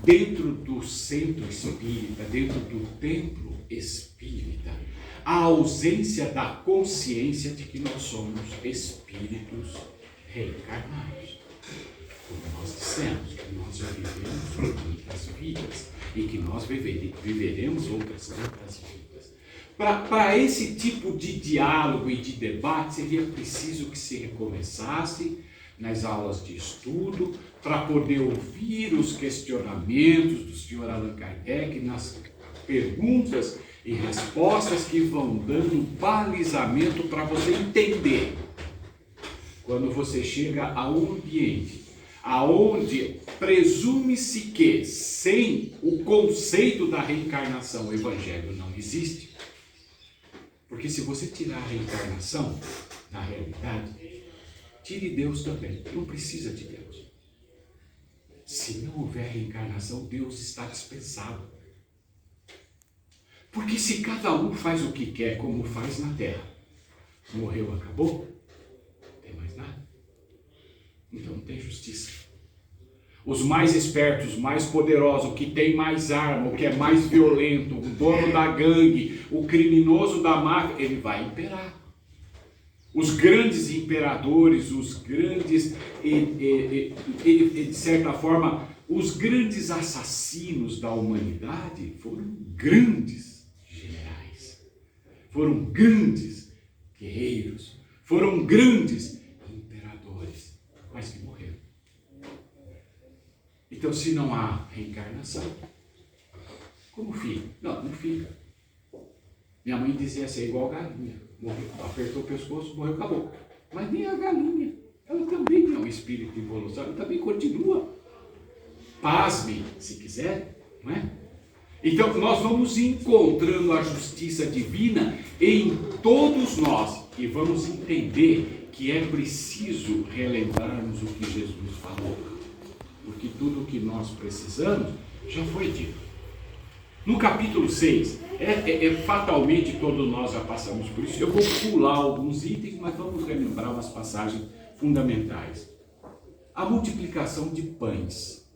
dentro do centro espírita, dentro do templo espírita, a ausência da consciência de que nós somos espíritos reencarnados. Como nós dissemos, que nós já vivemos muitas vidas e que nós viveremos outras tantas vidas. Para esse tipo de diálogo e de debate, seria preciso que se recomeçasse nas aulas de estudo, para poder ouvir os questionamentos do senhor Allan Kardec, nas perguntas e respostas que vão dando balizamento para você entender. Quando você chega a um ambiente aonde presume-se que, sem o conceito da reencarnação, o evangelho não existe. Porque se você tirar a reencarnação da realidade, tire Deus também. Não precisa de Deus. Se não houver reencarnação, Deus está dispensado. Porque se cada um faz o que quer, como faz na Terra, morreu, acabou, não tem mais nada. Então não tem justiça. Os mais espertos, mais poderosos, o que tem mais arma, o que é mais violento, o dono da gangue, o criminoso da máfia, ele vai imperar. Os grandes imperadores, os grandes, de certa forma, os grandes assassinos da humanidade foram grandes generais, foram grandes guerreiros, foram grandes imperadores, mas que morreram. Então, se não há reencarnação, como fica? Não fica. Minha mãe dizia assim, igual galinha. Morreu, apertou o pescoço, morreu, acabou. Mas nem a galinha, ela também é um espírito de evolução, ela também continua. Pasme, se quiser, não é? Então, nós vamos encontrando a justiça divina em todos nós e vamos entender que é preciso relembrarmos o que Jesus falou. Porque tudo o que nós precisamos já foi dito. No capítulo 6, fatalmente todos nós já passamos por isso. Eu vou pular alguns itens, mas vamos relembrar umas passagens fundamentais. A multiplicação de pães.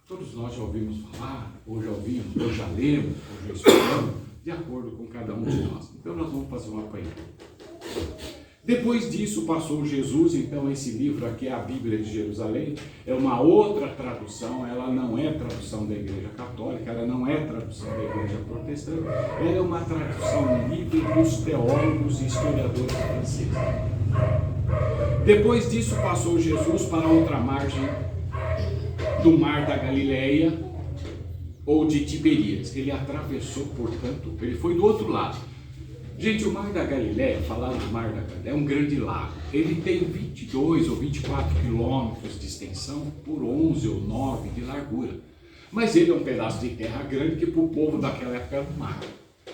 Todos nós já ouvimos falar, ou já ouvimos, ou já lemos, ou já estudamos, de acordo com cada um de nós. Então nós vamos fazer um apanhado. Depois disso passou Jesus, então esse livro aqui é a Bíblia de Jerusalém, é uma outra tradução, ela não é tradução da Igreja Católica, ela não é tradução da Igreja Protestante, ela é uma tradução livre dos teólogos e historiadores franceses. Depois disso passou Jesus para outra margem do Mar da Galileia, ou de Tiberíades. Ele atravessou, portanto, ele foi do outro lado. Gente, o Mar da Galileia, falar do Mar da Galileia, é um grande lago. Ele tem 22 ou 24 quilômetros de extensão por 11 ou 9 de largura. Mas ele é um pedaço de terra grande que para o povo daquela época era um mar.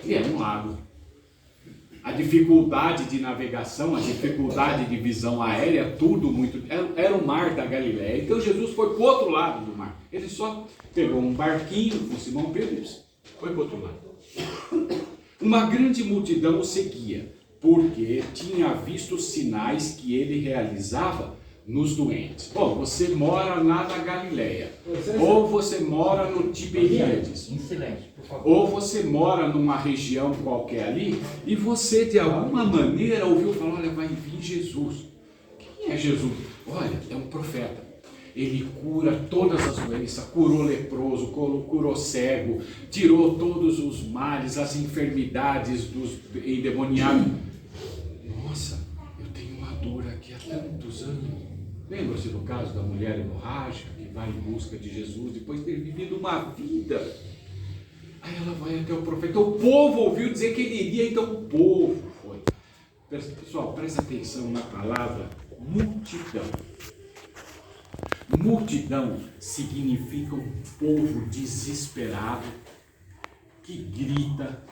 E é um lago. A dificuldade de navegação, a dificuldade de visão aérea, tudo muito... Era o Mar da Galileia. Então Jesus foi para o outro lado do mar. Ele só pegou um barquinho com Simão Pedro e foi para o outro lado. Uma grande multidão o seguia, porque tinha visto os sinais que ele realizava nos doentes. Bom, você mora lá na Galileia, ou você mora no Tiberíades, em silêncio, por favor. ou você mora numa região qualquer ali, e você de alguma maneira ouviu falar, olha, vai vir Jesus. Quem é Jesus? Olha, é um profeta. Ele cura todas as doenças, curou leproso, curou cego, tirou todos os males, as enfermidades dos endemoniados. Nossa, eu tenho uma dor aqui há tantos anos. Lembra-se do caso da mulher hemorrágica que vai em busca de Jesus depois de ter vivido uma vida? Aí ela vai até o profeta. O povo ouviu dizer que ele iria, então o povo foi. Pessoal, presta atenção na palavra multidão. Multidão significa um povo desesperado, que grita,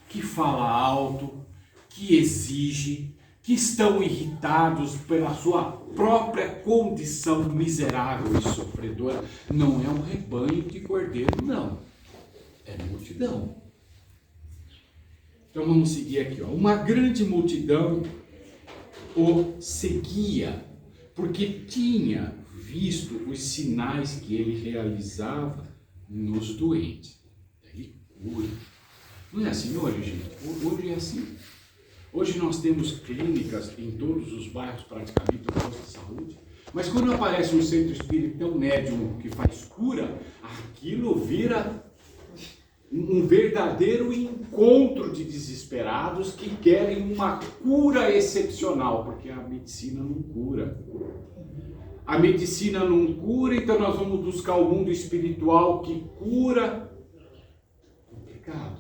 que fala alto, que exige, que estão irritados pela sua própria condição miserável e sofredora. Não é um rebanho de cordeiro, não. É multidão. Então vamos seguir aqui. Uma grande multidão o seguia, porque tinha visto os sinais que ele realizava nos doentes. Ele cura. Não é assim hoje, gente? Hoje é assim. Hoje nós temos clínicas em todos os bairros, praticamente, do posto de saúde. Mas quando aparece um centro espírita, um médium que faz cura, aquilo vira um verdadeiro encontro de desesperados que querem uma cura excepcional, porque a medicina não cura. A medicina não cura, então nós vamos buscar o mundo espiritual que cura. Complicado.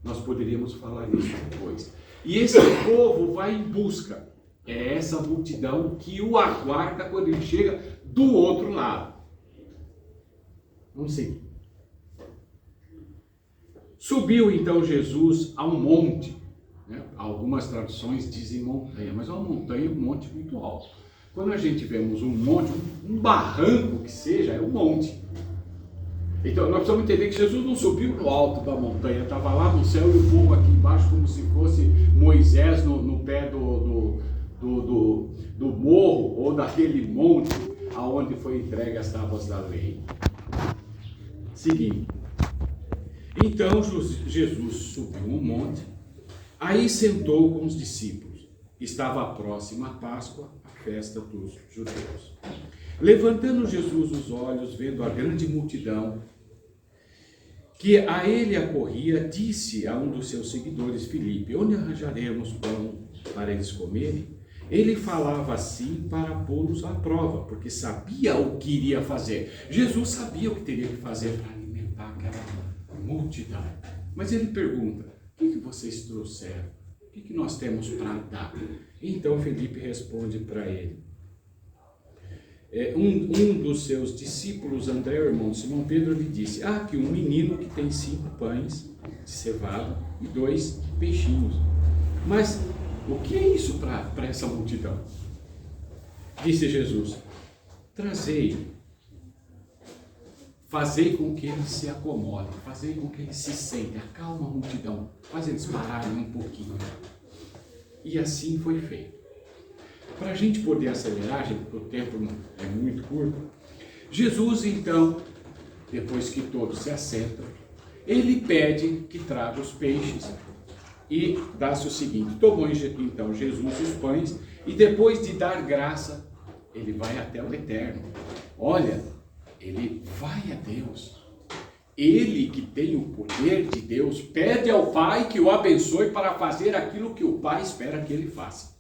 Nós poderíamos falar isso depois. E esse povo vai em busca. É essa multidão que o aguarda quando ele chega do outro lado. Vamos seguir. Subiu então Jesus a um monte. Né? Algumas traduções dizem montanha, mas é uma montanha, um monte muito alto. Quando a gente vemos um monte, um barranco que seja, é um monte. Então nós precisamos entender que Jesus não subiu no alto da montanha, estava lá no céu e o povo aqui embaixo, como se fosse Moisés no pé do morro ou daquele monte aonde foi entregue as tábuas da lei. Seguindo. Então Jesus subiu um monte, aí sentou com os discípulos. Estava próxima a Páscoa, a festa dos judeus. Levantando Jesus os olhos, vendo a grande multidão que a ele acorria, disse a um dos seus seguidores, Filipe: onde arranjaremos pão para eles comerem? Ele falava assim para pô-los à prova, porque sabia o que iria fazer. Jesus sabia o que teria que fazer para alimentar aquela multidão. Mas ele pergunta: o que vocês trouxeram? O que nós temos para dar? Então Filipe responde para ele. Um dos seus discípulos, André, o irmão de Simão Pedro, lhe disse: há aqui um menino que tem 5 pães de cevada e 2 peixinhos. Mas o que é isso para essa multidão? Disse Jesus: trazei, fazei com que eles se acomodem, fazei com que eles se sentem, acalma a multidão, faz eles pararem um pouquinho. E assim foi feito. Para a gente poder acelerar, porque o tempo é muito curto, Jesus então, depois que todos se assentam, ele pede que traga os peixes e dá-se o seguinte: tomou então Jesus os pães e depois de dar graça, ele vai até o Eterno. Olha, ele vai a Deus. Ele que tem o poder de Deus pede ao Pai que o abençoe para fazer aquilo que o Pai espera que ele faça.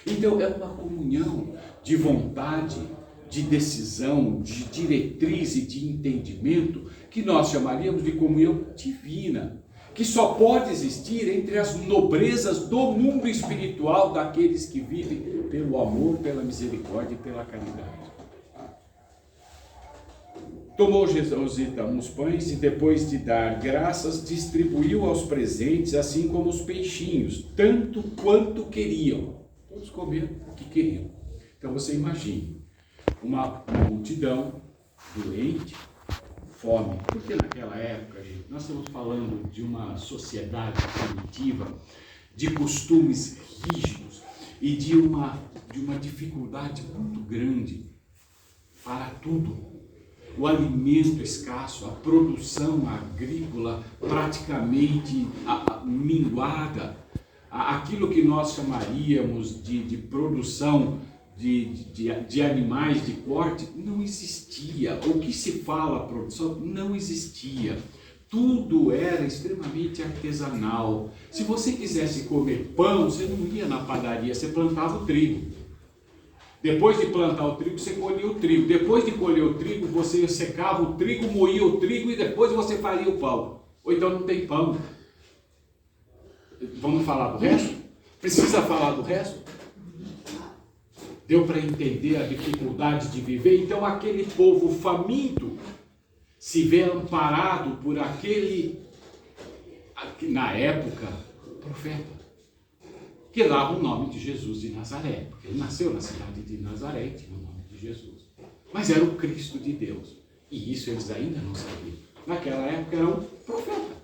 Então é uma comunhão de vontade, de decisão, de diretriz e de entendimento que nós chamaríamos de comunhão divina, que só pode existir entre as nobrezas do mundo espiritual daqueles que vivem pelo amor, pela misericórdia e pela caridade. Tomou Jesus então os pães e depois de dar graças, distribuiu aos presentes, assim como os peixinhos, tanto quanto queriam. Todos comeram o que queriam. Então você imagine, uma multidão doente, fome, porque naquela época, gente, nós estamos falando de uma sociedade primitiva, de costumes rígidos e de uma dificuldade muito grande para tudo. O alimento escasso, a produção agrícola praticamente minguada, aquilo que nós chamaríamos de produção de animais de corte não existia. O que se fala produção não existia. Tudo era extremamente artesanal. Se você quisesse comer pão, você não ia na padaria, você plantava o trigo. Depois de plantar o trigo, você colhia o trigo. Depois de colher o trigo, você secava o trigo, moía o trigo e depois você faria o pão. Ou então não tem pão. Vamos falar do resto? Precisa falar do resto? Deu para entender a dificuldade de viver? Então aquele povo faminto se vê amparado por aquele, na época, profeta, que dava o nome de Jesus de Nazaré, porque ele nasceu na cidade de Nazaré, tinha o nome de Jesus. Mas era o Cristo de Deus. E isso eles ainda não sabiam. Naquela época era um profeta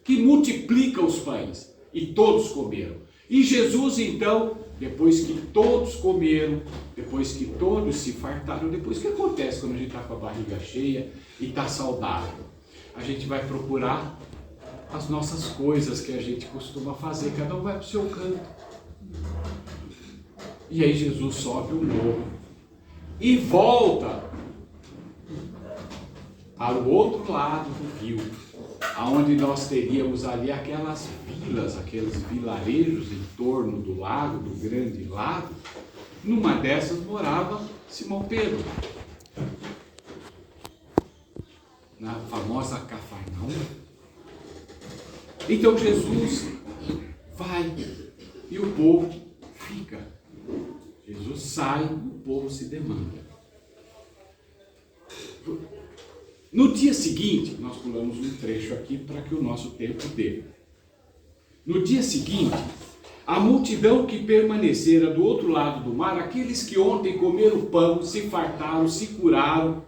que multiplica os pães. E todos comeram. E Jesus então depois que todos comeram, depois que todos se fartaram, depois o que acontece quando a gente está com a barriga cheia e está saudável? A gente vai procurar as nossas coisas que a gente costuma fazer, cada um vai para o seu canto. E aí Jesus sobe o morro e volta para o outro lado do rio, aonde nós teríamos ali aquelas vilas, aqueles vilarejos em torno do lago, do grande lago. Numa dessas morava Simão Pedro, na famosa Cafarnaum. Então Jesus vai e o povo fica. Jesus sai e o povo se demanda. No dia seguinte, nós pulamos um trecho aqui para que o nosso tempo dê. No dia seguinte, a multidão que permanecera do outro lado do mar, aqueles que ontem comeram pão, se fartaram, se curaram,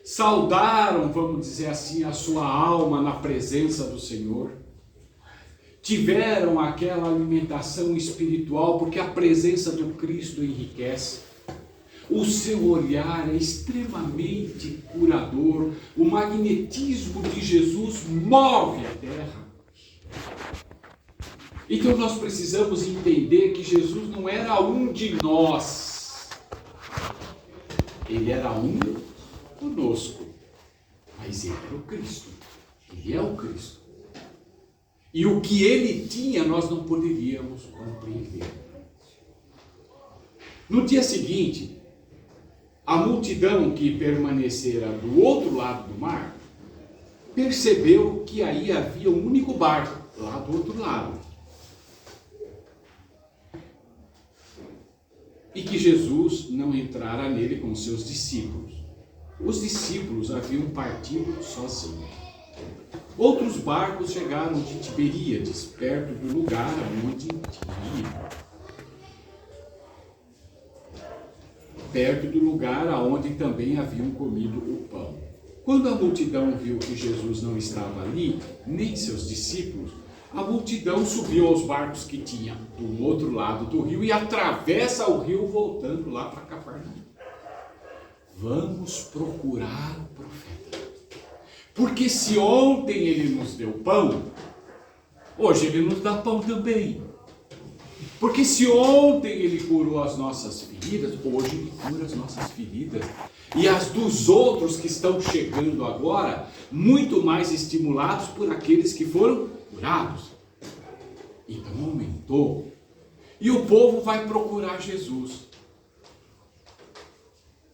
saudaram, vamos dizer assim, a sua alma na presença do Senhor, tiveram aquela alimentação espiritual, porque a presença do Cristo enriquece. O seu olhar é extremamente curador. O magnetismo de Jesus move a terra. Então nós precisamos entender que Jesus não era um de nós. Ele era um conosco. Mas ele era o Cristo. Ele é o Cristo. E o que ele tinha nós não poderíamos compreender. No dia seguinte, a multidão que permanecera do outro lado do mar percebeu que aí havia um único barco, lá do outro lado. E que Jesus não entrara nele com seus discípulos. Os discípulos haviam partido sozinhos. Outros barcos chegaram de Tiberíades, perto do lugar onde tinha. Perto do lugar aonde também haviam comido o pão. Quando a multidão viu que Jesus não estava ali, nem seus discípulos, a multidão subiu aos barcos que tinha do outro lado do rio e atravessa o rio voltando lá para Cafarnaum. Vamos procurar o profeta. Porque se ontem ele nos deu pão, hoje ele nos dá pão também. Porque se ontem ele curou as nossas feridas, hoje ele cura as nossas feridas. E as dos outros que estão chegando agora, muito mais estimulados por aqueles que foram curados. Então aumentou. E o povo vai procurar Jesus.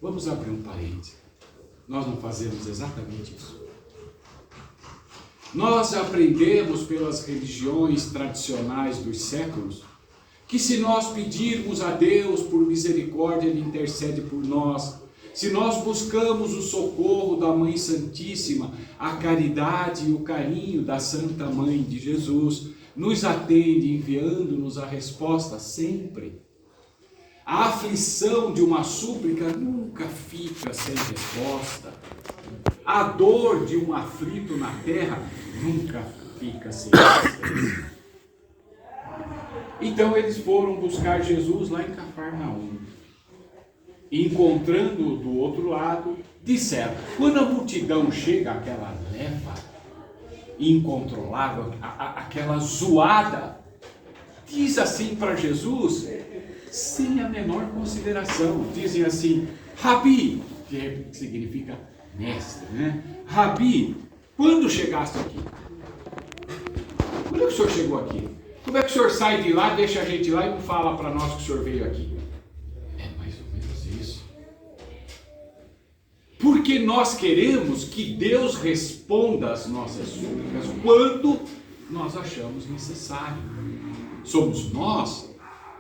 Vamos abrir um parênteses. Nós não fazemos exatamente isso. Nós aprendemos pelas religiões tradicionais dos séculos que se nós pedirmos a Deus por misericórdia, Ele intercede por nós. Se nós buscamos o socorro da Mãe Santíssima, a caridade e o carinho da Santa Mãe de Jesus, nos atende enviando-nos a resposta sempre. A aflição de uma súplica nunca fica sem resposta. A dor de um aflito na terra nunca fica sem resposta. Então eles foram buscar Jesus lá em Cafarnaum. Encontrando-o do outro lado, disseram, quando a multidão chega àquela leva incontrolável, aquela zoada, diz assim para Jesus, sem a menor consideração, dizem assim, Rabi, que significa mestre, né? Rabi, quando chegaste aqui? Quando é que o senhor chegou aqui? Como é que o senhor sai de lá, deixa a gente lá e não fala para nós que o senhor veio aqui? É mais ou menos isso. Porque nós queremos que Deus responda às nossas súplicas quando nós achamos necessário. Somos nós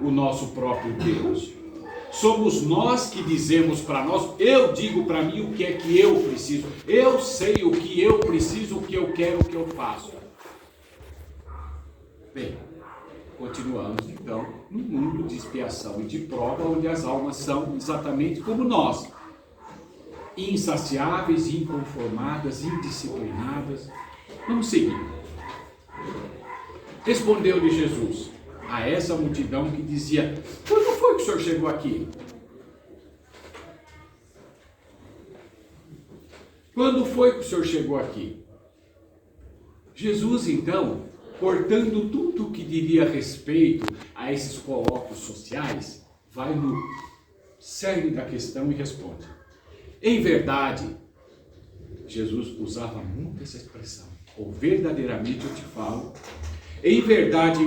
o nosso próprio Deus. Somos nós que dizemos para nós, eu digo para mim o que é que eu preciso. Eu sei o que eu preciso, o que eu quero, o que eu faço. Bem, continuamos então no mundo de expiação e de prova, onde as almas são exatamente como nós, insaciáveis, inconformadas, indisciplinadas. Vamos seguir. Respondeu-lhe Jesus a essa multidão que dizia, quando foi que o senhor chegou aqui? Quando foi que o senhor chegou aqui? Jesus, então, cortando tudo o que diria respeito a esses colóquios sociais, vai no cerne da questão e responde. Em verdade, Jesus usava muito essa expressão, ou verdadeiramente eu te falo, em verdade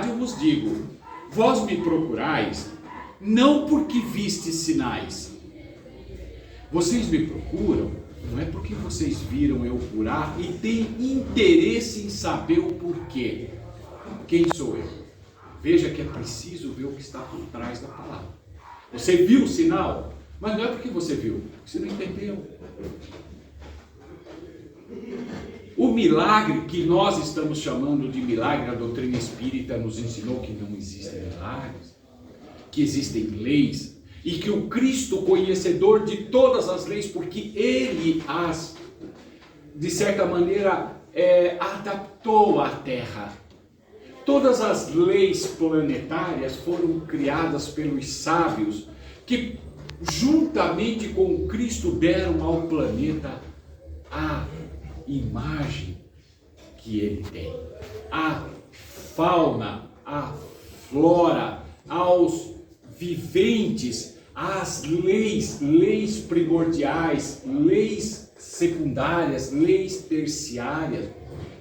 eu vos digo, vós me procurais, não porque vistes sinais. Vocês me procuram, não é porque vocês viram eu curar e têm interesse em saber o porquê. Quem sou eu? Veja que é preciso ver o que está por trás da palavra. Você viu o sinal, mas não é porque você viu, você não entendeu. O milagre que nós estamos chamando de milagre, a doutrina espírita nos ensinou que não existem milagres, que existem leis, e que o Cristo, conhecedor de todas as leis, porque Ele as, de certa maneira, adaptou à Terra. Todas as leis planetárias foram criadas pelos sábios, que juntamente com Cristo deram ao planeta a imagem que ele tem, a fauna, a flora, aos viventes, as leis primordiais, leis secundárias, leis terciárias,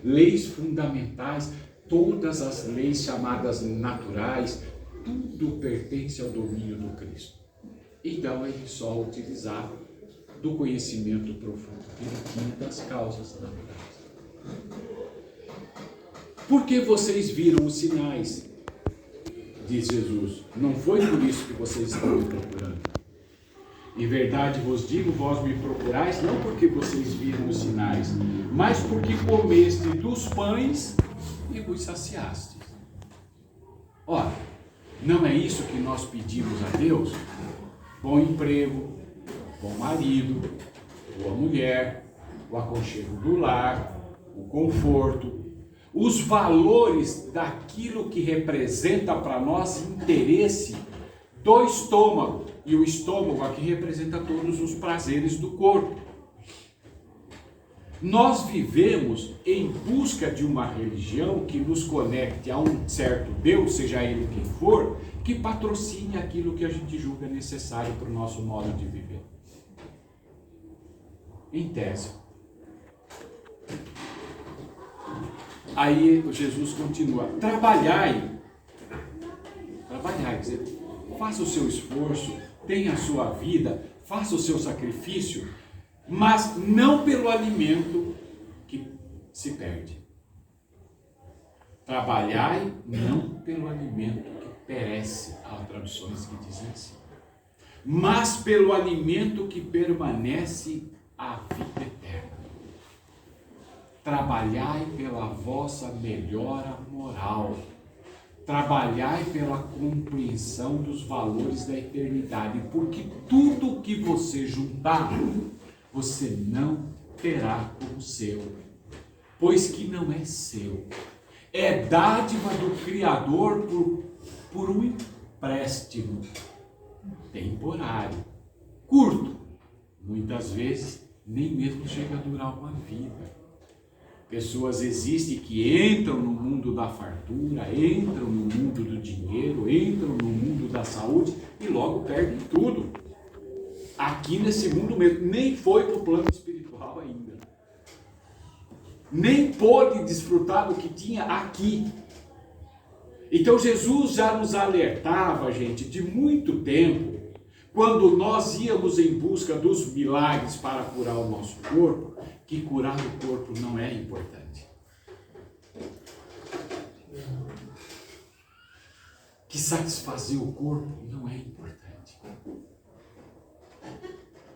leis fundamentais, todas as leis chamadas naturais, tudo pertence ao domínio do Cristo. Então ele só utilizava do conhecimento profundo que ele tinha das causas naturais. Porque vocês viram os sinais, diz Jesus, não foi por isso que vocês estão me procurando. Em verdade vos digo, vós me procurais, não porque vocês viram os sinais, mas porque comeste dos pães e vos saciastes. Ora, não é isso que nós pedimos a Deus? Bom emprego, bom marido, boa mulher, o aconchego do lar, o conforto, os valores daquilo que representa para nós interesse do estômago, e o estômago aqui representa todos os prazeres do corpo. Nós vivemos em busca de uma religião que nos conecte a um certo Deus, seja ele quem for, que patrocine aquilo que a gente julga necessário para o nosso modo de viver. Em tese. Aí Jesus continua, trabalhai, quer dizer, faça o seu esforço, tenha a sua vida, faça o seu sacrifício, mas não pelo alimento que se perde. Trabalhai não pelo alimento que perece, há traduções que dizem assim, mas pelo alimento que permanece a vida eterna. Trabalhai pela vossa melhora moral. Trabalhai pela compreensão dos valores da eternidade, porque tudo que você juntar, você não terá como seu, pois que não é seu. É dádiva do Criador por um empréstimo temporário, curto, muitas vezes nem mesmo chega a durar uma vida. Pessoas existem que entram no mundo da fartura, entram no mundo do dinheiro, entram no mundo da saúde e logo perdem tudo. Aqui nesse mundo mesmo, nem foi para o plano espiritual ainda. Nem pôde desfrutar do que tinha aqui. Então Jesus já nos alertava, gente, de muito tempo, quando nós íamos em busca dos milagres para curar o nosso corpo, que curar o corpo não é importante. Que satisfazer o corpo não é importante.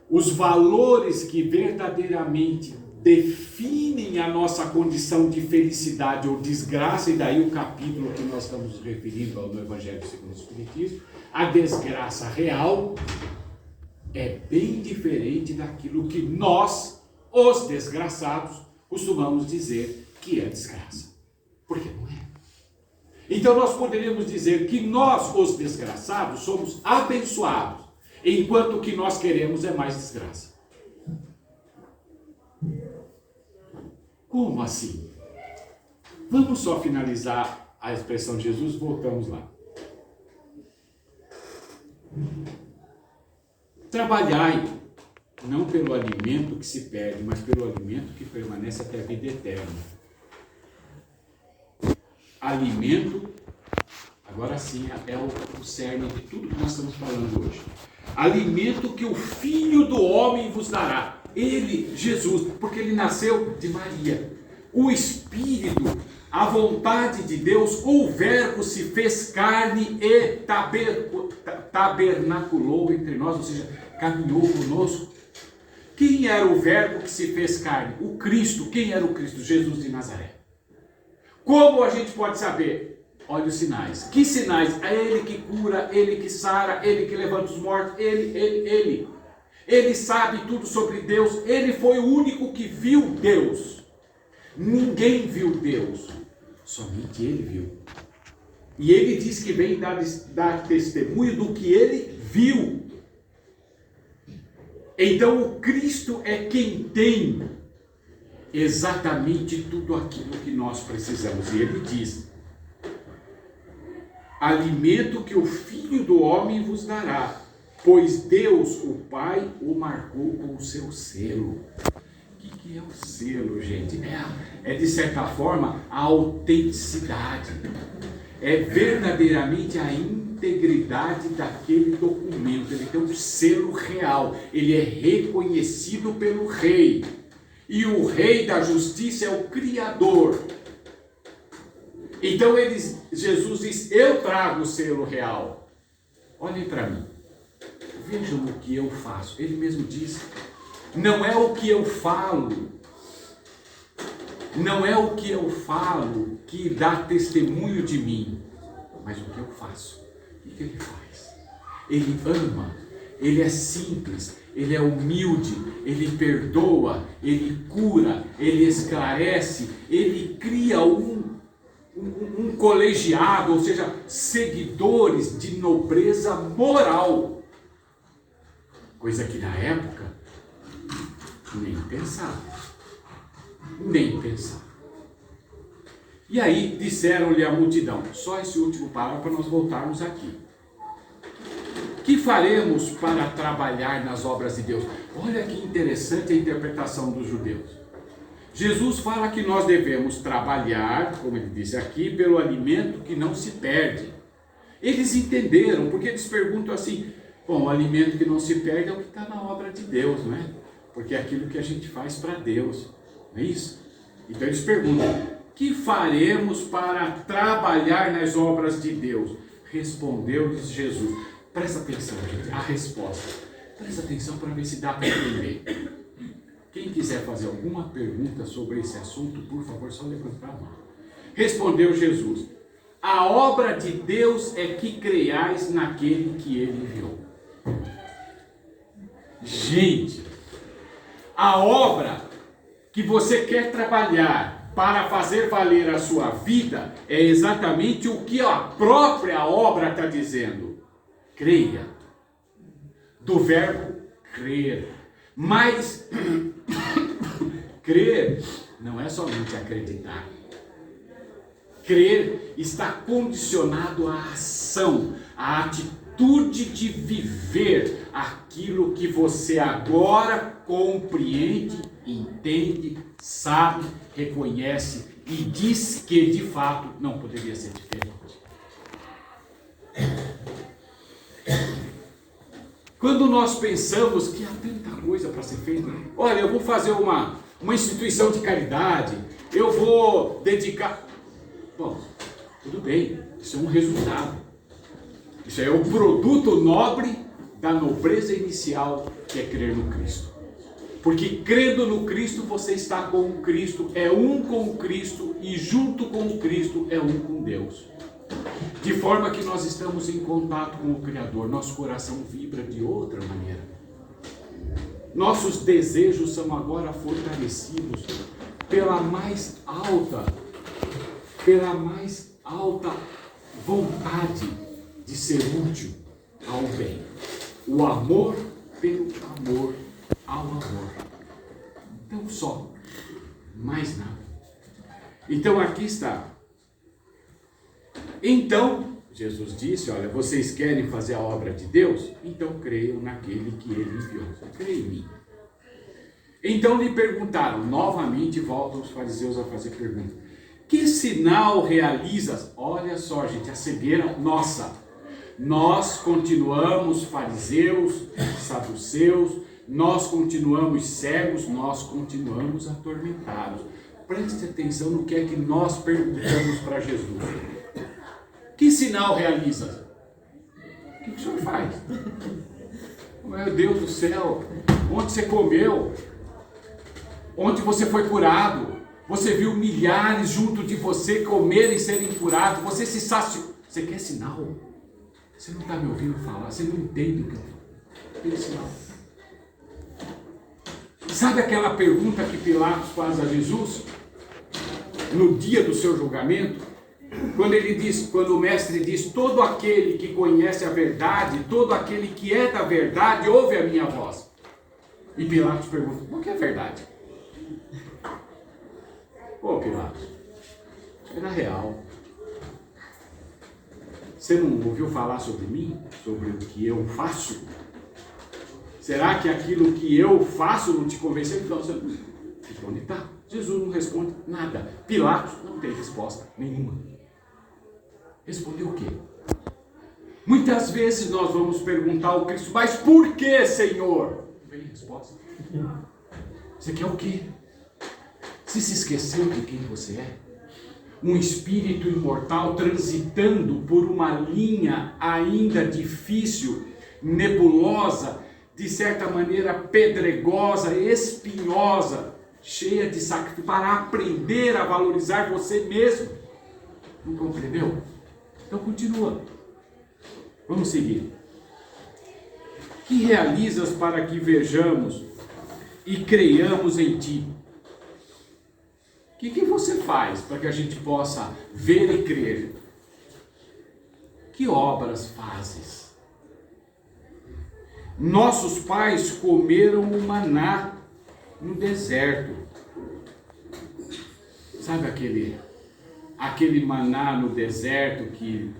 Os valores que verdadeiramente definem a nossa condição de felicidade ou desgraça, e daí o capítulo que nós estamos nos referindo no Evangelho segundo o Espiritismo, a desgraça real é bem diferente daquilo que nós, os desgraçados, costumamos dizer que é desgraça. Porque não é. Então nós poderíamos dizer que nós, os desgraçados, somos abençoados, enquanto o que nós queremos é mais desgraça. Como assim? Vamos só finalizar a expressão de Jesus, voltamos lá. Trabalhai, não pelo alimento que se perde, mas pelo alimento que permanece até a vida eterna. Alimento, agora sim, é o cerne de tudo que nós estamos falando hoje. Alimento que o Filho do Homem vos dará. Ele, Jesus, porque ele nasceu de Maria. O Espírito, a vontade de Deus, o Verbo se fez carne e tabernaculou entre nós, ou seja, caminhou conosco. Quem era o Verbo que se fez carne? O Cristo. Quem era o Cristo? Jesus de Nazaré. Como a gente pode saber? Olha os sinais. Que sinais? É Ele que cura, Ele que sara, Ele que levanta os mortos, Ele. Ele sabe tudo sobre Deus, Ele foi o único que viu Deus. Ninguém viu Deus, somente Ele viu. E Ele diz que vem dar testemunho do que Ele viu. Então o Cristo é quem tem exatamente tudo aquilo que nós precisamos. E Ele diz: alimento que o Filho do Homem vos dará, pois Deus, o Pai, o marcou com o seu selo. O que é o selo, gente? É de certa forma a autenticidade. É verdadeiramente a integridade daquele documento. Ele tem um selo real. Ele é reconhecido pelo Rei. E o Rei da Justiça é o Criador. Então Jesus diz: eu trago o selo real. Olhem para mim. Vejam o que eu faço. Ele mesmo diz: não é o que eu falo, não é o que eu falo que dá testemunho de mim, mas o que eu faço. O que ele faz? Ele ama, ele é simples, ele é humilde, ele perdoa, ele cura, ele esclarece, ele cria um colegiado, ou seja, seguidores de nobreza moral. Coisa que na época nem pensava. E aí disseram-lhe a multidão, só esse último parágrafo para nós voltarmos aqui: que faremos para trabalhar nas obras de Deus? Olha que interessante a interpretação dos judeus. Jesus fala que nós devemos trabalhar, como ele disse aqui, pelo alimento que não se perde. Eles entenderam, porque eles perguntam assim: bom, o alimento que não se perde é o que está na obra de Deus, não é? Porque é aquilo que a gente faz para Deus, não é isso? Então eles perguntam: que faremos para trabalhar nas obras de Deus? Respondeu-lhes Jesus. Presta atenção, gente, a resposta. Presta atenção para ver se dá para entender. Quem quiser fazer alguma pergunta sobre esse assunto, por favor, só levantar a mão. Respondeu Jesus: a obra de Deus é que creiais naquele que Ele enviou. Gente, a obra que você quer trabalhar para fazer valer a sua vida é exatamente o que a própria obra está dizendo. Creia. Do verbo crer. Mas crer não é somente acreditar. Crer está condicionado à ação, à atitude de viver aquilo que você agora compreende, entende, sabe, reconhece e diz que de fato não poderia ser diferente. Quando nós pensamos que há tanta coisa para ser feita, olha, eu vou fazer uma instituição de caridade, eu vou dedicar. Bom, tudo bem, isso é um resultado. Isso é o produto nobre da nobreza inicial, que é crer no Cristo. Porque crendo no Cristo, você está com o Cristo, é um com o Cristo, e junto com o Cristo é um com Deus. De forma que nós estamos em contato com o Criador, nosso coração vibra de outra maneira. Nossos desejos são agora fortalecidos pela mais alta vontade de ser útil ao bem. O amor pelo amor ao amor. Então só, mais nada. Então aqui está. Então, Jesus disse, olha, vocês querem fazer a obra de Deus? Então creiam naquele que Ele enviou. Creia em mim. Então lhe perguntaram, novamente voltam os fariseus a fazer pergunta. Que sinal realizas? Olha só, gente, a cegueira nossa. Nós continuamos fariseus, saduceus, nós continuamos cegos, nós continuamos atormentados. Preste atenção no que é que nós perguntamos para Jesus. Que sinal realiza? O que o senhor faz? Meu Deus do céu, onde você comeu? Onde você foi curado? Você viu milhares junto de você comerem e serem curados? Você se saciou? Você quer sinal? Você não está me ouvindo falar, você não entende o que eu falo. Tem sinal. Sabe aquela pergunta que Pilatos faz a Jesus? No dia do seu julgamento? Quando o mestre diz, todo aquele que conhece a verdade, todo aquele que é da verdade, ouve a minha voz. E Pilatos pergunta, o que é verdade? Ô Pilatos, era real. Você não ouviu falar sobre mim? Sobre o que eu faço? Será que aquilo que eu faço não te convenceu? Então você fica onde está. Jesus não responde nada. Pilatos não tem resposta nenhuma. Respondeu o quê? Muitas vezes nós vamos perguntar ao Cristo, mas por que, Senhor? Não vem resposta. Você quer o quê? Você se esqueceu de quem você é? Um espírito imortal transitando por uma linha ainda difícil, nebulosa, de certa maneira pedregosa, espinhosa, cheia de sacrifício, para aprender a valorizar você mesmo. Não compreendeu? Então continua. Vamos seguir. Que realizas para que vejamos e creiamos em ti? O que você faz para que a gente possa ver e crer? Que obras fazes? Nossos pais comeram o maná no deserto. Sabe aquele maná no deserto que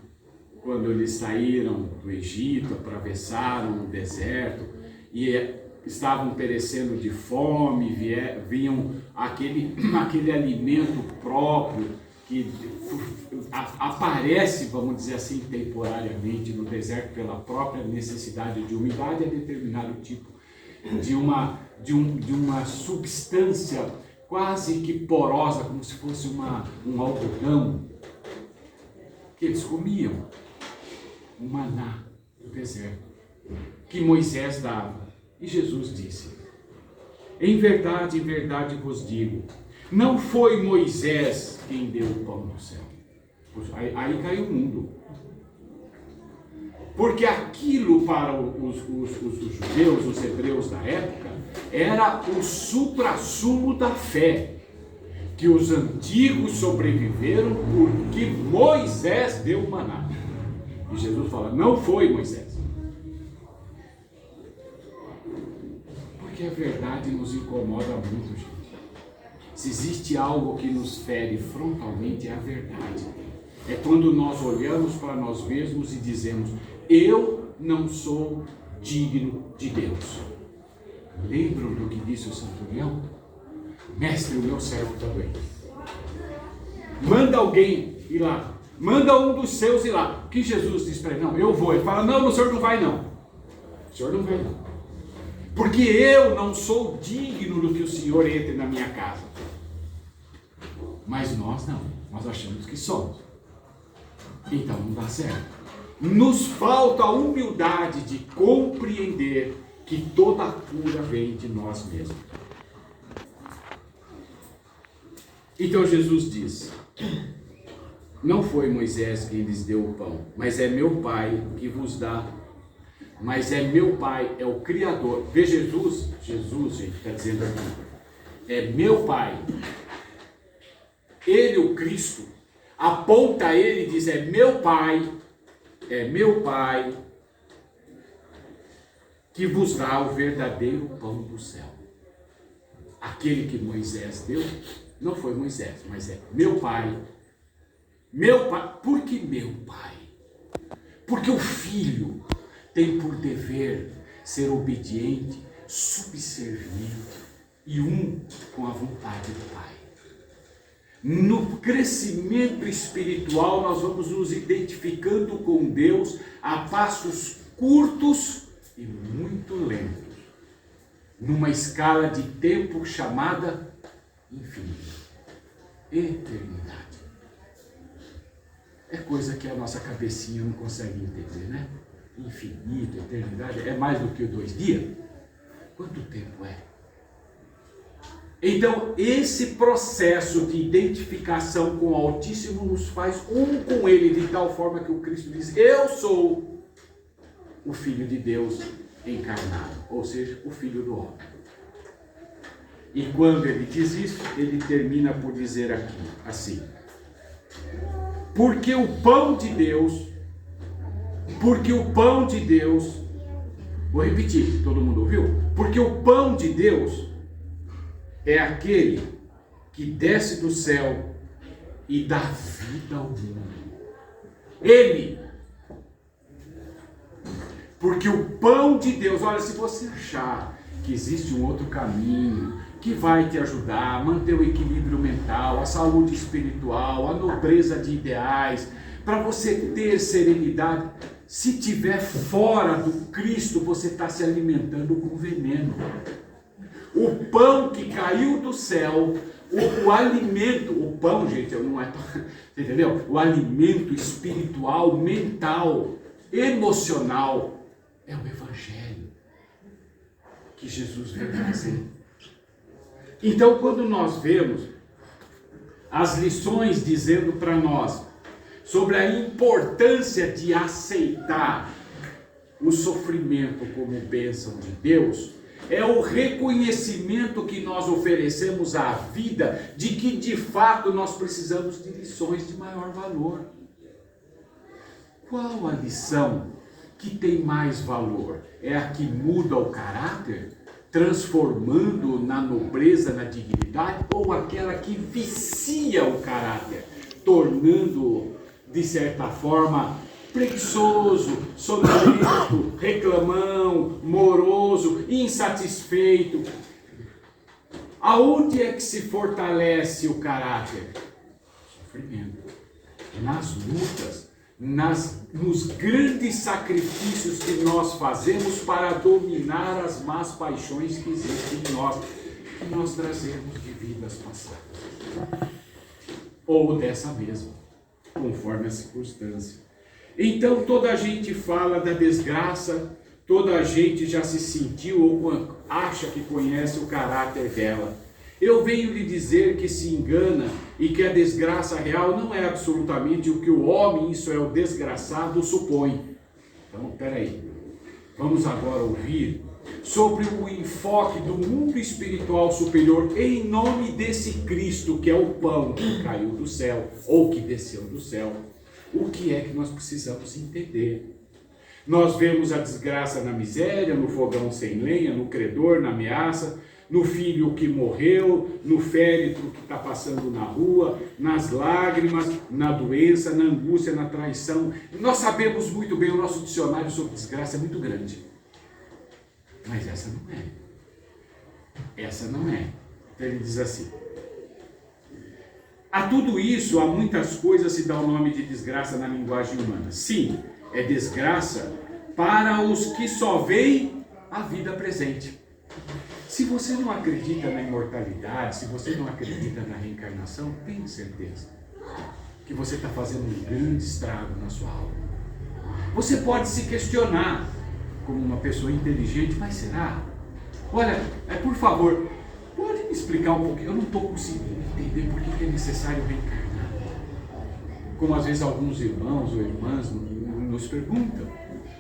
quando eles saíram do Egito, atravessaram o deserto e estavam perecendo de fome, vinham aquele alimento próprio que aparece, vamos dizer assim, temporariamente no deserto pela própria necessidade de umidade a determinado tipo de uma substância quase que porosa, como se fosse um algodão, que eles comiam, um maná do deserto, que Moisés dava. E Jesus disse, em verdade vos digo, não foi Moisés quem deu o pão do céu. Aí caiu o mundo. Porque aquilo para os judeus, os hebreus da época, era o suprassumo da fé, que os antigos sobreviveram porque Moisés deu o maná. E Jesus fala, não foi Moisés. Porque a verdade nos incomoda muito, gente. Se existe algo que nos fere frontalmente, é a verdade. É quando nós olhamos para nós mesmos e dizemos, eu não sou digno de Deus. Lembram do que disse o centurião? Mestre, o meu servo também. Manda alguém ir lá. Manda um dos seus ir lá. O que Jesus diz para ele? Não, eu vou. Ele fala, não, o senhor não vai não. O senhor não vai não. Porque eu não sou digno do que o senhor entre na minha casa. Mas nós não. Nós achamos que somos. Então não dá certo. Nos falta a humildade de compreender que toda a cura vem de nós mesmos. Então Jesus diz, não foi Moisés quem lhes deu o pão, mas é meu Pai que vos dá. Mas é meu Pai, é o Criador. Vê Jesus, gente, está dizendo aqui, é meu Pai. Ele, o Cristo, aponta a ele e diz: é meu Pai que vos dá o verdadeiro pão do céu. Aquele que Moisés deu, não foi Moisés, mas é meu Pai. Meu Pai, por que meu Pai? Porque o filho tem por dever ser obediente, subserviente e um com a vontade do Pai. No crescimento espiritual, nós vamos nos identificando com Deus a passos curtos e muito lentos, numa escala de tempo chamada infinito, eternidade. É coisa que a nossa cabecinha não consegue entender, né? Infinito, eternidade, é mais do que 2 dias? Quanto tempo é? Então, esse processo de identificação com o Altíssimo nos faz um com Ele, de tal forma que o Cristo diz: eu sou o Filho de Deus encarnado, ou seja, o Filho do homem. E quando ele diz isso, ele termina por dizer aqui, assim: porque o pão de Deus, vou repetir, todo mundo ouviu? Porque o pão de Deus é aquele que desce do céu e dá vida ao mundo. Ele. Porque o pão de Deus, olha, se você achar que existe um outro caminho que vai te ajudar a manter o equilíbrio mental, a saúde espiritual, a nobreza de ideais, para você ter serenidade, se tiver fora do Cristo, você está se alimentando com veneno. O pão que caiu do céu, o alimento, o pão, gente, não é, entendeu? O alimento espiritual, mental, emocional, é o Evangelho que Jesus veio trazer. Então, quando nós vemos as lições dizendo para nós sobre a importância de aceitar o sofrimento como bênção de Deus, é o reconhecimento que nós oferecemos à vida de que de fato nós precisamos de lições de maior valor. Qual a lição que tem mais valor? É a que muda o caráter, transformando na nobreza, na dignidade, ou aquela que vicia o caráter, tornando, de certa forma, preguiçoso, sonolento, reclamão, moroso, insatisfeito? Aonde é que se fortalece o caráter? Sofrimento. Nas lutas, nos grandes sacrifícios que nós fazemos para dominar as más paixões que existem em nós, que nós trazemos de vidas passadas, ou dessa mesma, conforme a circunstância. Então toda a gente fala da desgraça, toda a gente já se sentiu ou acha que conhece o caráter dela. Eu venho lhe dizer que se engana e que a desgraça real não é absolutamente o que o homem, isso é o desgraçado, supõe. Então, peraí, vamos agora ouvir sobre o enfoque do mundo espiritual superior em nome desse Cristo que é o pão que caiu do céu ou que desceu do céu. O que é que nós precisamos entender? Nós vemos a desgraça na miséria, no fogão sem lenha, no credor, na ameaça, no filho que morreu, no féretro que está passando na rua, nas lágrimas, na doença, na angústia, na traição. Nós sabemos muito bem, o nosso dicionário sobre desgraça é muito grande. Mas essa não é. Essa não é. Então ele diz assim: a tudo isso, a muitas coisas se dá o nome de desgraça na linguagem humana. Sim, é desgraça para os que só veem a vida presente. Se você não acredita na imortalidade, se você não acredita na reencarnação, tenha certeza que você está fazendo um grande estrago na sua alma. Você pode se questionar como uma pessoa inteligente, mas será? Olha, por favor, pode me explicar um pouquinho? Eu não estou conseguindo entender por que é necessário reencarnar. Como às vezes alguns irmãos ou irmãs nos perguntam.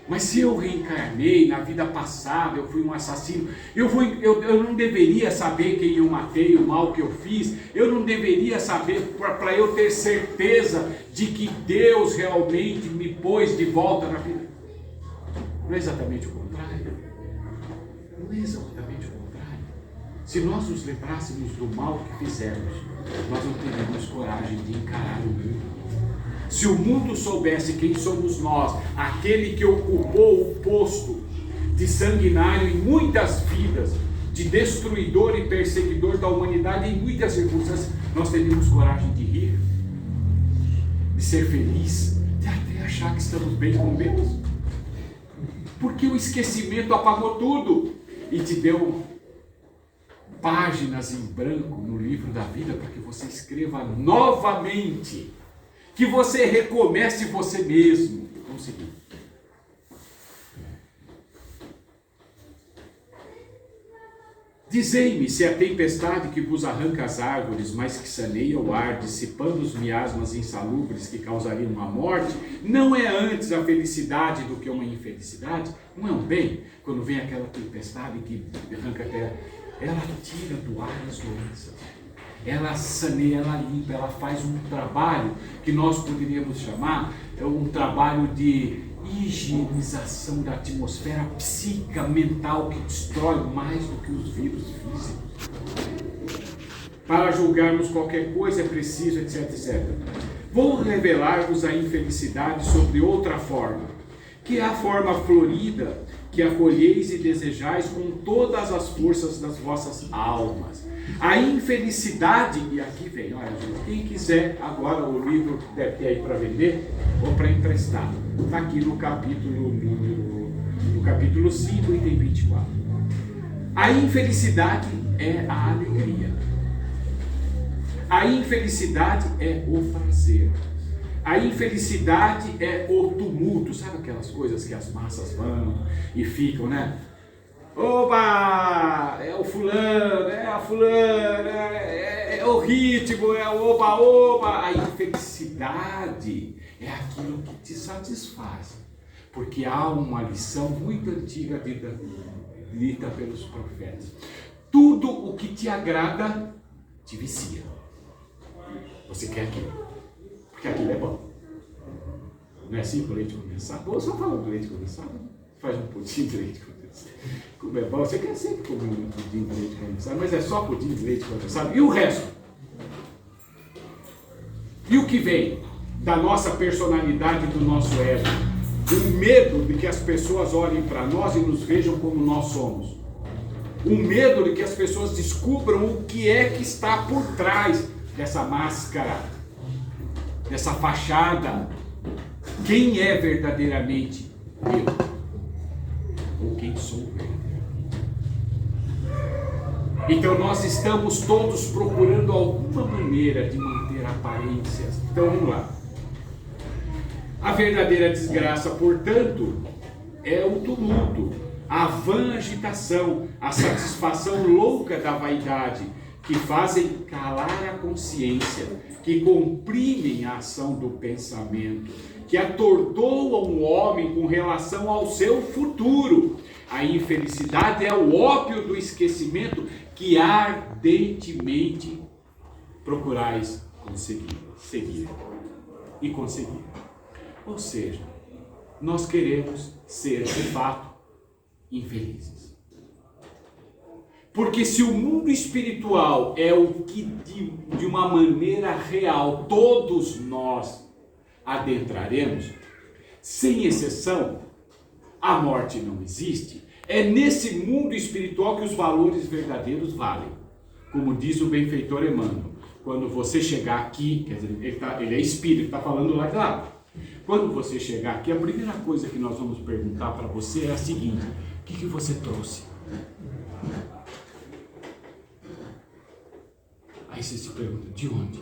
Mas se eu reencarnei na vida passada, eu fui um assassino, eu não deveria saber quem eu matei, o mal que eu fiz, eu não deveria saber para eu ter certeza de que Deus realmente me pôs de volta na vida. Não é exatamente o contrário. Não é exatamente o contrário. Se nós nos lembrássemos do mal que fizemos, nós não teríamos coragem de encarar o mundo. Se o mundo soubesse quem somos nós, aquele que ocupou o posto de sanguinário em muitas vidas, de destruidor e perseguidor da humanidade em muitas circunstâncias, nós teríamos coragem de rir, de ser feliz, de até achar que estamos bem com Deus. Porque o esquecimento apagou tudo e te deu páginas em branco no livro da vida para que você escreva novamente. Que você recomece você mesmo. Vamos seguir. Dizei-me se a tempestade que vos arranca as árvores, mas que saneia o ar, dissipando os miasmas insalubres que causariam a morte, não é antes a felicidade do que uma infelicidade? Não é um bem? Quando vem aquela tempestade que arranca a terra, ela tira do ar as doenças. Ela saneia, ela limpa, ela faz um trabalho que nós poderíamos chamar um trabalho de higienização da atmosfera psíquica, mental, que destrói mais do que os vírus físicos. Para julgarmos qualquer coisa é preciso, etc, etc. Vou revelar-vos a infelicidade sobre outra forma, que é a forma florida que acolheis e desejais com todas as forças das vossas almas. A infelicidade, e aqui vem, olha gente, quem quiser agora o livro deve ter aí para vender ou para emprestar, está aqui no capítulo 5, item 24. A infelicidade é a alegria. A infelicidade é o prazer. A infelicidade é o tumulto, sabe aquelas coisas que as massas vão e ficam, né? Oba! É o fulano, é a fulana, é o ritmo, é o oba-oba. A infelicidade é aquilo que te satisfaz, porque há uma lição muito antiga dita pelos profetas. Tudo o que te agrada te vicia. Você quer aquilo, porque aquilo é bom. Não é assim com leite condensado? Ou só fala do leite condensado? Faz um pudim de leite condensado. Como é bom, você quer sempre comer um pudim de leite condensado, mas é só pudim de leite condensado. E o resto? E o que vem da nossa personalidade, do nosso ego? O medo de que as pessoas olhem para nós e nos vejam como nós somos. O medo de que as pessoas descubram o que é que está por trás dessa máscara, dessa fachada. Quem é verdadeiramente eu? Ou quem sou verdadeiramente? Então nós estamos todos procurando alguma maneira de manter aparências. Então vamos lá. A verdadeira desgraça, portanto, é o tumulto, a vã agitação, a satisfação louca da vaidade, que fazem calar a consciência, que comprimem a ação do pensamento, que atordoam o homem com relação ao seu futuro. A infelicidade é o ópio do esquecimento que ardentemente procurais seguir e conseguir. Ou seja, nós queremos ser de fato infelizes. Porque se o mundo espiritual é o que de uma maneira real todos nós adentraremos, sem exceção, a morte não existe. É nesse mundo espiritual que os valores verdadeiros valem. Como diz o benfeitor Emmanuel, quando você chegar aqui, quer dizer, ele é espírito, está falando lá de lá. Quando você chegar aqui, a primeira coisa que nós vamos perguntar para você é a seguinte: o que você trouxe? Aí você se pergunta, de onde?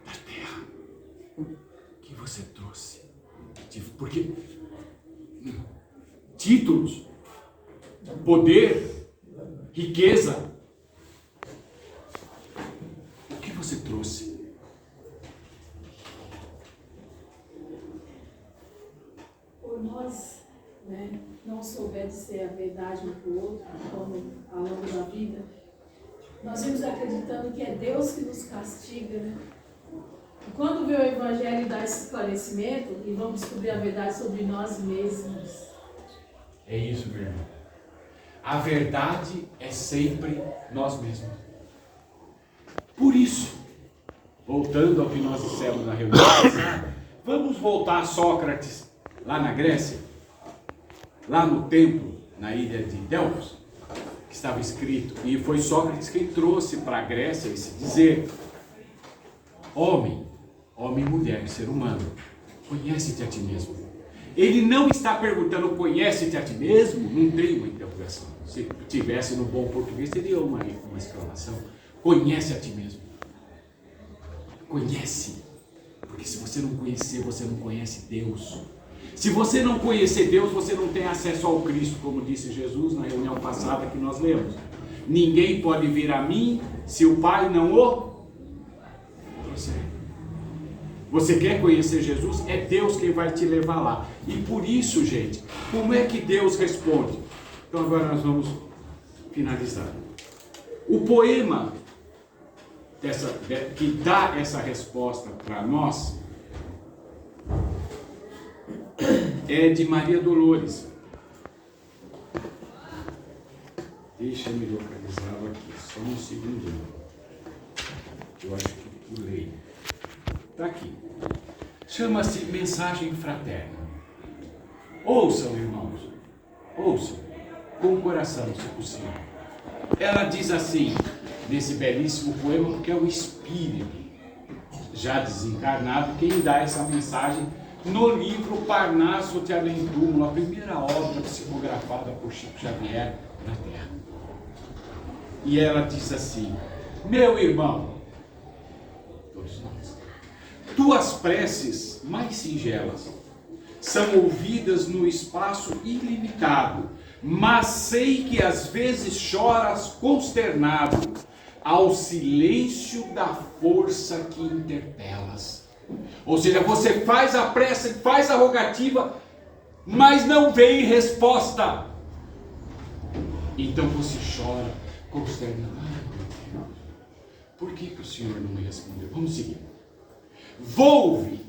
Da terra. O que você trouxe? Porque títulos, poder, riqueza, o que você trouxe? Por nós não souber dizer a verdade um para o outro, ao longo da vida, nós vamos acreditando que é Deus que nos castiga, né? E quando vê o Evangelho dá esse esclarecimento, e vamos descobrir a verdade sobre nós mesmos. É isso, meu irmão. A verdade é sempre nós mesmos. Por isso, voltando ao que nós dissemos na reunião passada, vamos voltar a Sócrates, lá na Grécia, lá no templo, na ilha de Delfos, que estava escrito, e foi Sócrates quem trouxe para a Grécia esse dizer: homem e mulher, ser humano, conhece-te a ti mesmo. Ele não está perguntando, conhece-te a ti mesmo? Não tem uma interrogação. Se tivesse no bom português, teria uma exclamação. Conhece a ti mesmo. Conhece. Porque se você não conhecer, você não conhece Deus. Se você não conhecer Deus, você não tem acesso ao Cristo, como disse Jesus na reunião passada que nós lemos. Ninguém pode vir a mim se o Pai não o trouxer. Você quer conhecer Jesus? É Deus quem vai te levar lá. E por isso, gente, como é que Deus responde? Então agora nós vamos finalizar. O poema que dá essa resposta para nós é de Maria Dolores. Deixa eu me localizá-lo aqui, só um segundinho. Eu acho que pulei. Está aqui. Chama-se Mensagem Fraterna. Ouçam, irmãos. Ouçam. Com o coração, se possível. Ela diz assim, nesse belíssimo poema, porque é o Espírito, já desencarnado, quem dá essa mensagem no livro Parnaso de Além Túmulo, a primeira obra psicografada por Chico Xavier na Terra. E ela diz assim: meu irmão, todos nós, tuas preces mais singelas são ouvidas no espaço ilimitado, mas sei que às vezes choras consternado ao silêncio da força que interpelas. Ou seja, você faz a prece, faz a rogativa, mas não vem resposta. Então você chora consternado. Ai, meu Deus, por que o Senhor não me respondeu? Vamos seguir. Volve,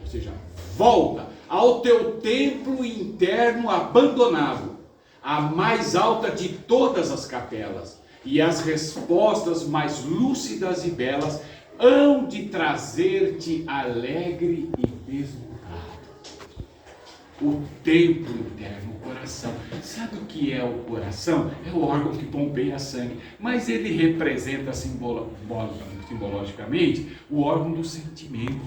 ou seja, volta ao teu templo interno abandonado, a mais alta de todas as capelas, e as respostas mais lúcidas e belas hão de trazer-te alegre e deslumbrado. O templo interno, o coração. Sabe o que é o coração? É o órgão que pompeia sangue, mas ele representa simbologicamente o órgão do sentimento.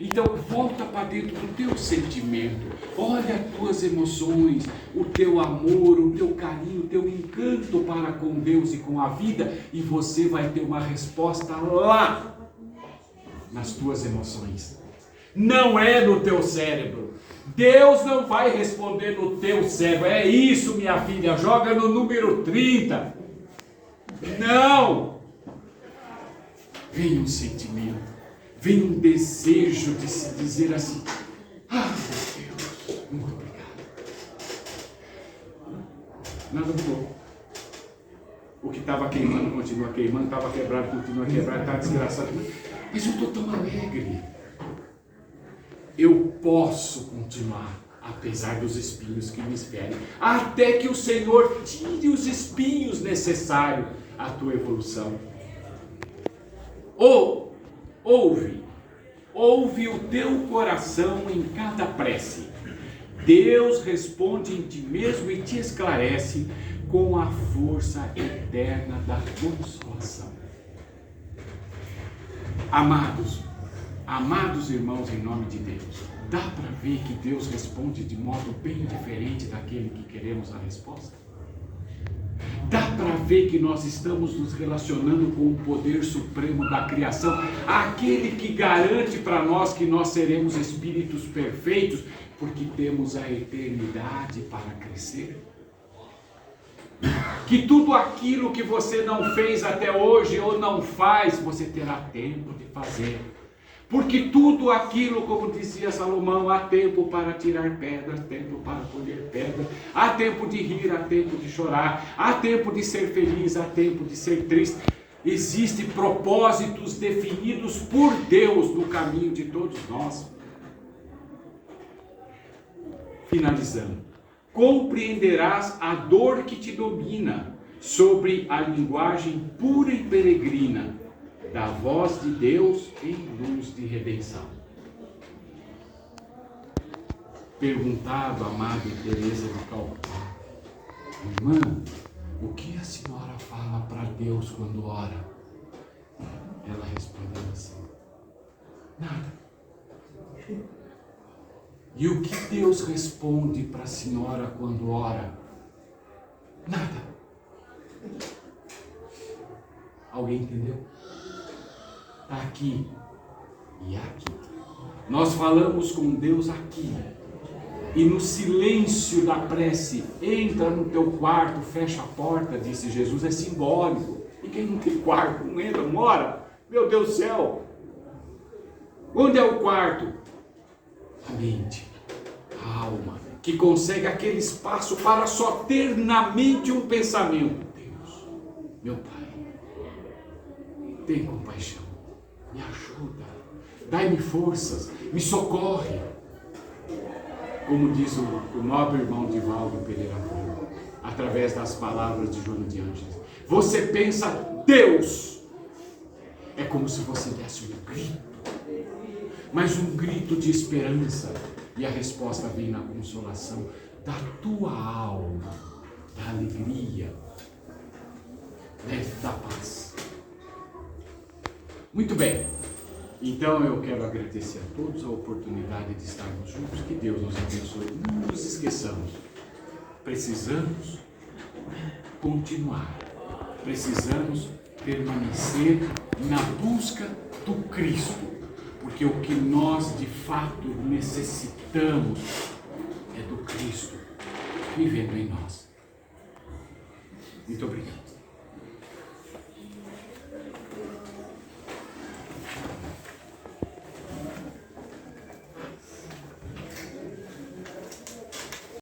Então volta para dentro do teu sentimento, olha as tuas emoções, o teu amor, o teu carinho, o teu encanto para com Deus e com a vida, e você vai ter uma resposta lá, nas tuas emoções. Não é no teu cérebro. Deus não vai responder no teu cérebro. É isso, minha filha, joga no número 30. Não! Vem um sentimento. Vem um desejo de se dizer assim: ah, meu Deus, muito obrigado. Nada mudou. O que estava queimando continua queimando, estava quebrado continua quebrado, está desgraçado. Mas eu estou tão alegre. Eu posso continuar, apesar dos espinhos que me esperem, até que o Senhor tire os espinhos necessários à tua evolução. Ouve o teu coração em cada prece. Deus responde em ti mesmo e te esclarece com a força eterna da consolação. Amados irmãos, em nome de Deus, dá para ver que Deus responde de modo bem diferente daquele que queremos a resposta? Dá para ver que nós estamos nos relacionando com o poder supremo da criação, aquele que garante para nós que nós seremos espíritos perfeitos, porque temos a eternidade para crescer. Que tudo aquilo que você não fez até hoje ou não faz, você terá tempo de fazer. Porque tudo aquilo, como dizia Salomão, há tempo para tirar pedras, tempo para colher pedras, há tempo de rir, há tempo de chorar, há tempo de ser feliz, há tempo de ser triste. Existem propósitos definidos por Deus no caminho de todos nós. Finalizando, compreenderás a dor que te domina sobre a linguagem pura e peregrina da voz de Deus em luz de redenção. Perguntava a Madre Teresa de Calcutá: irmã, o que a senhora fala para Deus quando ora? Ela respondeu assim: nada. E o que Deus responde para a senhora quando ora? Nada. Alguém entendeu? Está aqui e aqui. Nós falamos com Deus aqui. E no silêncio da prece, entra no teu quarto, fecha a porta, disse Jesus, é simbólico. E quem não tem quarto, não entra, não ora. Meu Deus do céu. Onde é o quarto? A mente, a alma, que consegue aquele espaço para só ter na mente um pensamento. Deus, meu Pai, tem compaixão, me ajuda, dai-me forças, me socorre. Como diz o nobre irmão Divaldo Pereira Franco, através das palavras de Joana de Ângeles. Você pensa, Deus, é como se você desse um grito. Mas um grito de esperança, e a resposta vem na consolação da tua alma, da alegria, da paz. Muito bem, então eu quero agradecer a todos a oportunidade de estarmos juntos, que Deus nos abençoe. Não nos esqueçamos, precisamos continuar, precisamos permanecer na busca do Cristo. Porque o que nós de fato necessitamos é do Cristo vivendo em nós. Muito obrigado.